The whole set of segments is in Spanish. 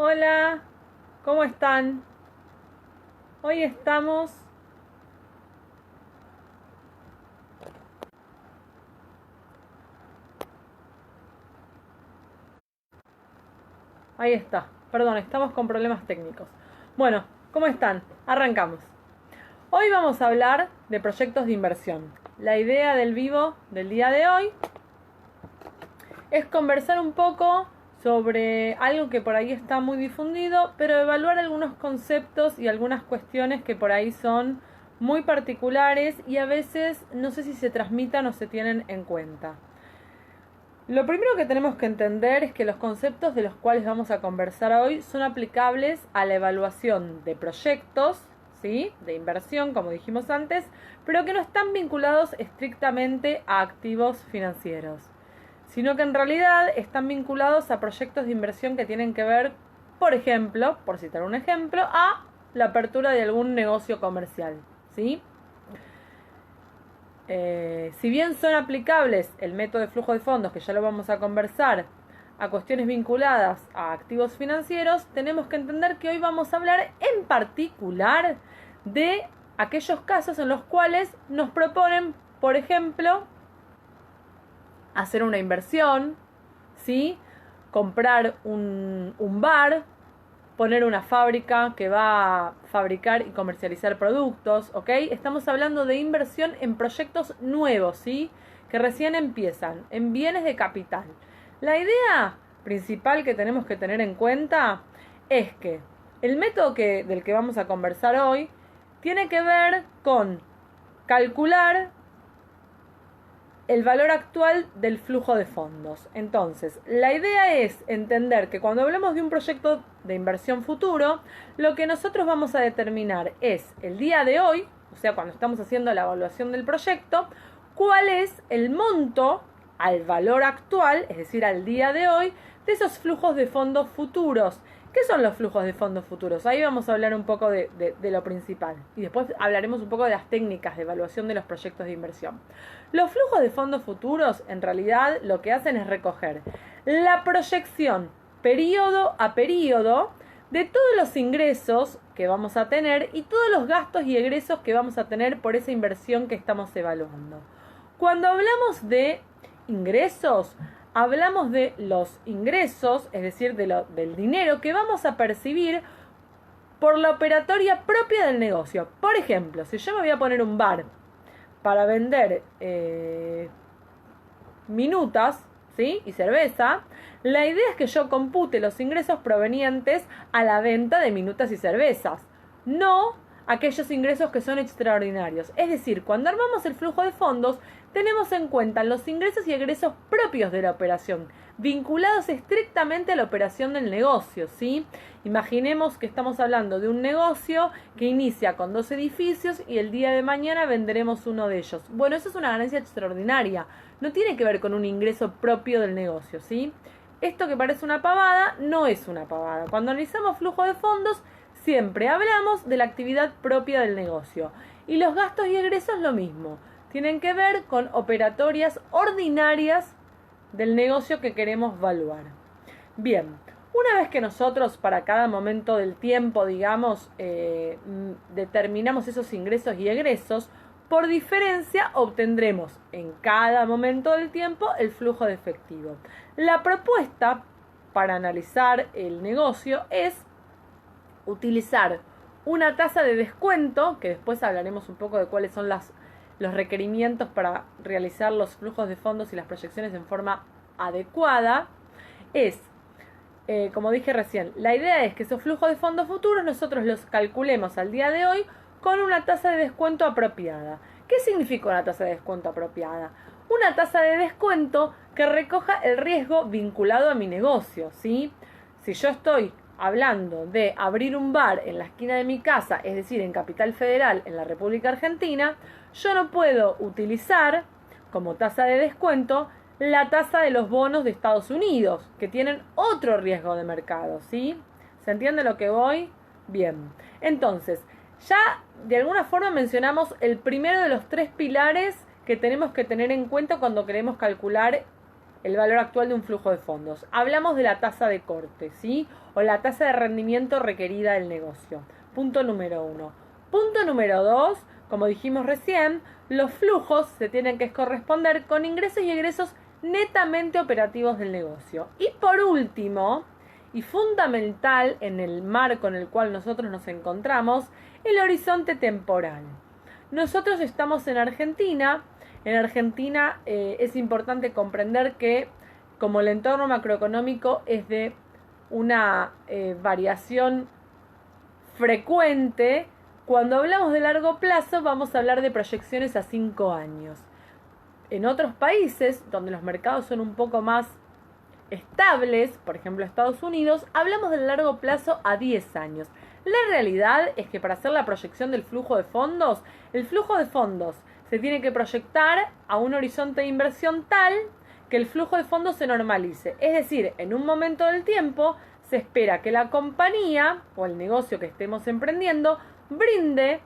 Hola, ¿cómo están? Hoy estamos... Ahí está, perdón, estamos con problemas técnicos. Bueno, ¿cómo están? Arrancamos. Hoy vamos a hablar de proyectos de inversión. La idea del vivo del día de hoy es conversar un poco sobre algo que por ahí está muy difundido, pero evaluar algunos conceptos y algunas cuestiones que por ahí son muy particulares y a veces no sé si se transmitan o se tienen en cuenta. Lo primero que tenemos que entender es que los conceptos de los cuales vamos a conversar hoy son aplicables a la evaluación de proyectos, ¿sí?, de inversión, como dijimos antes, pero que no están vinculados estrictamente a activos financieros, sino que en realidad están vinculados a proyectos de inversión que tienen que ver, por ejemplo, por citar un ejemplo, a la apertura de algún negocio comercial, ¿sí? Si bien son aplicables el método de flujo de fondos, que ya lo vamos a conversar, a cuestiones vinculadas a activos financieros, tenemos que entender que hoy vamos a hablar en particular de aquellos casos en los cuales nos proponen, por ejemplo, hacer una inversión, ¿sí?, comprar un bar, poner una fábrica que va a fabricar y comercializar productos, ¿ok? Estamos hablando de inversión en proyectos nuevos, ¿sí?, que recién empiezan, en bienes de capital. La idea principal que tenemos que tener en cuenta es que el método del que vamos a conversar hoy tiene que ver con calcular el valor actual del flujo de fondos. Entonces, la idea es entender que cuando hablamos de un proyecto de inversión futuro, lo que nosotros vamos a determinar es el día de hoy, o sea, cuando estamos haciendo la evaluación del proyecto, cuál es el monto al valor actual, es decir, al día de hoy, de esos flujos de fondos futuros. ¿Qué son los flujos de fondos futuros? Ahí vamos a hablar un poco de lo principal y después hablaremos un poco de las técnicas de evaluación de los proyectos de inversión. Los flujos de fondos futuros en realidad lo que hacen es recoger la proyección periodo a periodo de todos los ingresos que vamos a tener y todos los gastos y egresos que vamos a tener por esa inversión que estamos evaluando. Cuando hablamos de ingresos, hablamos de los ingresos, es decir, del dinero que vamos a percibir por la operatoria propia del negocio. Por ejemplo, si yo me voy a poner un bar para vender minutas, ¿sí?, y cerveza, la idea es que yo compute los ingresos provenientes a la venta de minutas y cervezas, no aquellos ingresos que son extraordinarios. Es decir, cuando armamos el flujo de fondos, tenemos en cuenta los ingresos y egresos propios de la operación, vinculados estrictamente a la operación del negocio, ¿sí? Imaginemos que estamos hablando de un negocio que inicia con 2 edificios y el día de mañana venderemos uno de ellos. Bueno, eso es una ganancia extraordinaria. No tiene que ver con un ingreso propio del negocio, ¿sí? Esto que parece una pavada, no es una pavada. Cuando analizamos flujo de fondos, siempre hablamos de la actividad propia del negocio. Y los gastos y egresos lo mismo. Tienen que ver con operatorias ordinarias del negocio que queremos evaluar. Bien, una vez que nosotros para cada momento del tiempo, digamos, determinamos esos ingresos y egresos, por diferencia obtendremos en cada momento del tiempo el flujo de efectivo. La propuesta para analizar el negocio es utilizar una tasa de descuento, que después hablaremos un poco de cuáles son los requerimientos para realizar los flujos de fondos y las proyecciones en forma adecuada. Como dije recién, la idea es que esos flujos de fondos futuros nosotros los calculemos al día de hoy con una tasa de descuento apropiada. ¿Qué significa una tasa de descuento apropiada? Una tasa de descuento que recoja el riesgo vinculado a mi negocio, ¿sí? Si yo estoy hablando de abrir un bar en la esquina de mi casa, es decir, en Capital Federal, en la República Argentina, yo no puedo utilizar como tasa de descuento la tasa de los bonos de Estados Unidos, que tienen otro riesgo de mercado, ¿sí? ¿Se entiende lo que voy? Bien. Entonces, ya de alguna forma mencionamos el primero de los 3 pilares que tenemos que tener en cuenta cuando queremos calcular el valor actual de un flujo de fondos? Hablamos de la tasa de corte, ¿sí? O la tasa de rendimiento requerida del negocio. Punto número 1. Punto número 2, como dijimos recién, los flujos se tienen que corresponder con ingresos y egresos netamente operativos del negocio. Y por último, y fundamental en el marco en el cual nosotros nos encontramos, el horizonte temporal. Nosotros estamos en Argentina. En Argentina es importante comprender que como el entorno macroeconómico es de una variación frecuente, cuando hablamos de largo plazo vamos a hablar de proyecciones a 5 años. En otros países, donde los mercados son un poco más estables, por ejemplo Estados Unidos, hablamos del largo plazo a 10 años. La realidad es que para hacer la proyección del flujo de fondos, el flujo de fondos se tiene que proyectar a un horizonte de inversión tal que el flujo de fondos se normalice. Es decir, en un momento del tiempo se espera que la compañía o el negocio que estemos emprendiendo brinde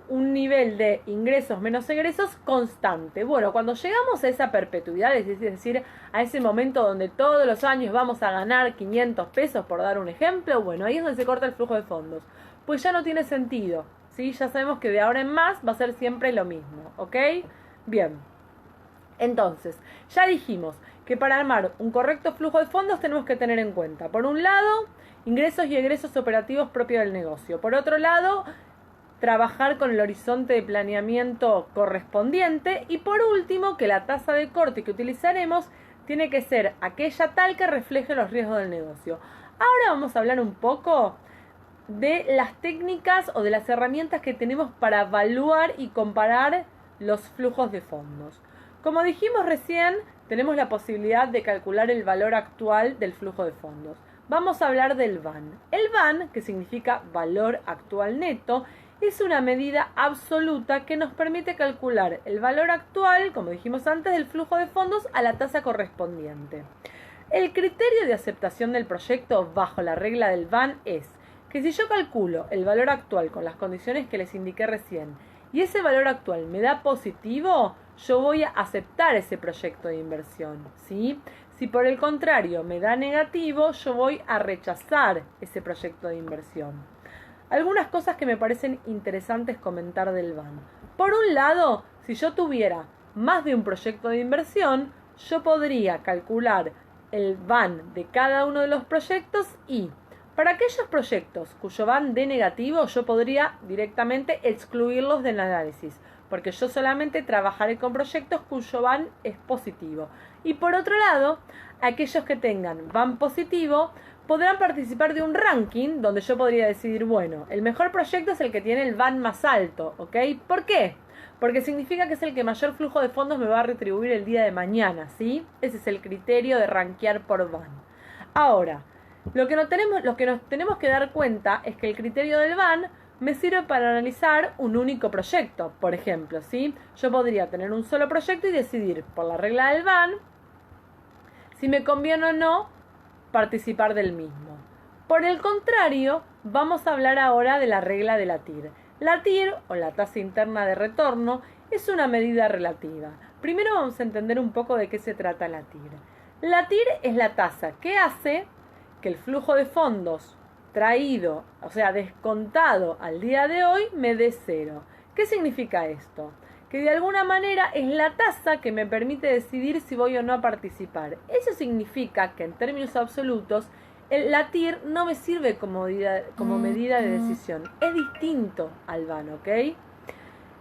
un nivel de ingresos menos egresos constante. Bueno, cuando llegamos a esa perpetuidad, es decir, a ese momento donde todos los años vamos a ganar 500 pesos, por dar un ejemplo, bueno, ahí es donde se corta el flujo de fondos. Pues ya no tiene sentido, ¿sí? Ya sabemos que de ahora en más va a ser siempre lo mismo, ¿ok? Bien. Entonces, ya dijimos que para armar un correcto flujo de fondos tenemos que tener en cuenta, por un lado, ingresos y egresos operativos propios del negocio. Por otro lado, trabajar con el horizonte de planeamiento correspondiente. Y por último, que la tasa de corte que utilizaremos tiene que ser aquella tal que refleje los riesgos del negocio. Ahora vamos a hablar un poco de las técnicas o de las herramientas que tenemos para evaluar y comparar los flujos de fondos. Como dijimos recién, tenemos la posibilidad de calcular el valor actual del flujo de fondos. Vamos a hablar del VAN. El VAN, que significa valor actual neto, es una medida absoluta que nos permite calcular el valor actual, como dijimos antes, del flujo de fondos a la tasa correspondiente. El criterio de aceptación del proyecto bajo la regla del VAN es que si yo calculo el valor actual con las condiciones que les indiqué recién y ese valor actual me da positivo, yo voy a aceptar ese proyecto de inversión, ¿sí? Si por el contrario me da negativo, yo voy a rechazar ese proyecto de inversión. Algunas cosas que me parecen interesantes comentar del VAN. Por un lado, si yo tuviera más de un proyecto de inversión, yo podría calcular el VAN de cada uno de los proyectos y para aquellos proyectos cuyo VAN dé negativo, yo podría directamente excluirlos del análisis, porque yo solamente trabajaré con proyectos cuyo VAN es positivo. Y por otro lado, aquellos que tengan VAN positivo podrán participar de un ranking donde yo podría decidir, bueno, el mejor proyecto es el que tiene el VAN más alto, ¿ok? ¿Por qué? Porque significa que es el que mayor flujo de fondos me va a retribuir el día de mañana, ¿sí? Ese es el criterio de rankear por VAN. Ahora, lo que nos tenemos que dar cuenta es que el criterio del VAN me sirve para analizar un único proyecto, por ejemplo, ¿sí? Yo podría tener un solo proyecto y decidir, por la regla del VAN, si me conviene o no participar del mismo. Por el contrario, vamos a hablar ahora de la regla de la TIR. La TIR, o la tasa interna de retorno, es una medida relativa. Primero vamos a entender un poco de qué se trata la TIR. La TIR es la tasa que hace que el flujo de fondos traído, o sea, descontado al día de hoy, me dé cero. ¿Qué significa esto? Que de alguna manera es la tasa que me permite decidir si voy o no a participar. Eso significa que en términos absolutos la TIR no me sirve como medida de decisión. Es distinto al VAN, ¿ok?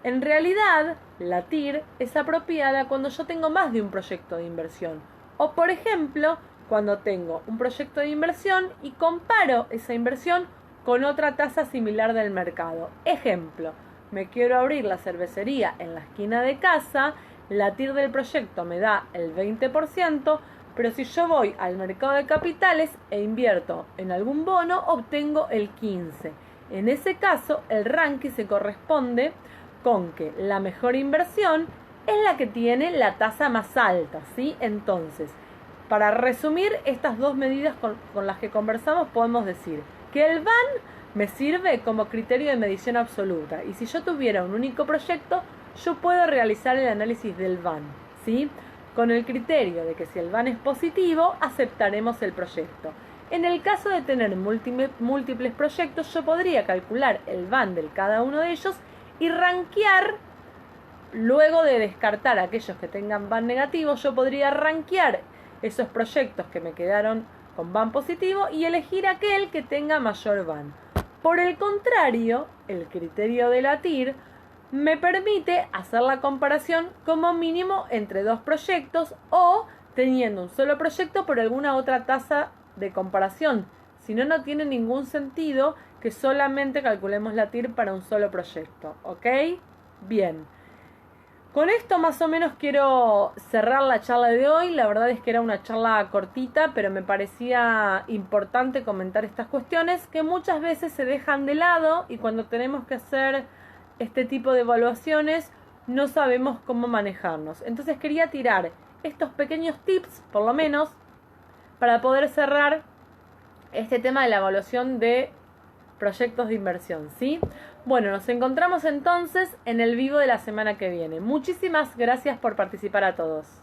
En realidad, la TIR es apropiada cuando yo tengo más de un proyecto de inversión. O, por ejemplo, cuando tengo un proyecto de inversión y comparo esa inversión con otra tasa similar del mercado. Ejemplo, me quiero abrir la cervecería en la esquina de casa, la TIR del proyecto me da el 20%, pero si yo voy al mercado de capitales e invierto en algún bono, obtengo el 15%. En ese caso, el ranking se corresponde con que la mejor inversión es la que tiene la tasa más alta, ¿sí? Entonces, para resumir estas dos medidas con las que conversamos, podemos decir que el VAN me sirve como criterio de medición absoluta. Y si yo tuviera un único proyecto, yo puedo realizar el análisis del VAN, ¿sí? con el criterio de que si el VAN es positivo, aceptaremos el proyecto. En el caso de tener múltiples proyectos, yo podría calcular el VAN de cada uno de ellos y rankear, luego de descartar aquellos que tengan VAN negativo, yo podría rankear esos proyectos que me quedaron con VAN positivo y elegir aquel que tenga mayor VAN. Por el contrario, el criterio de la TIR me permite hacer la comparación como mínimo entre dos proyectos o teniendo un solo proyecto por alguna otra tasa de comparación. Si no, no tiene ningún sentido que solamente calculemos la TIR para un solo proyecto. ¿Ok? Bien. Con esto más o menos quiero cerrar la charla de hoy. La verdad es que era una charla cortita, pero me parecía importante comentar estas cuestiones que muchas veces se dejan de lado y cuando tenemos que hacer este tipo de evaluaciones no sabemos cómo manejarnos. Entonces quería tirar estos pequeños tips, por lo menos, para poder cerrar este tema de la evaluación de proyectos de inversión, ¿sí? Bueno, nos encontramos entonces en el vivo de la semana que viene. Muchísimas gracias por participar a todos.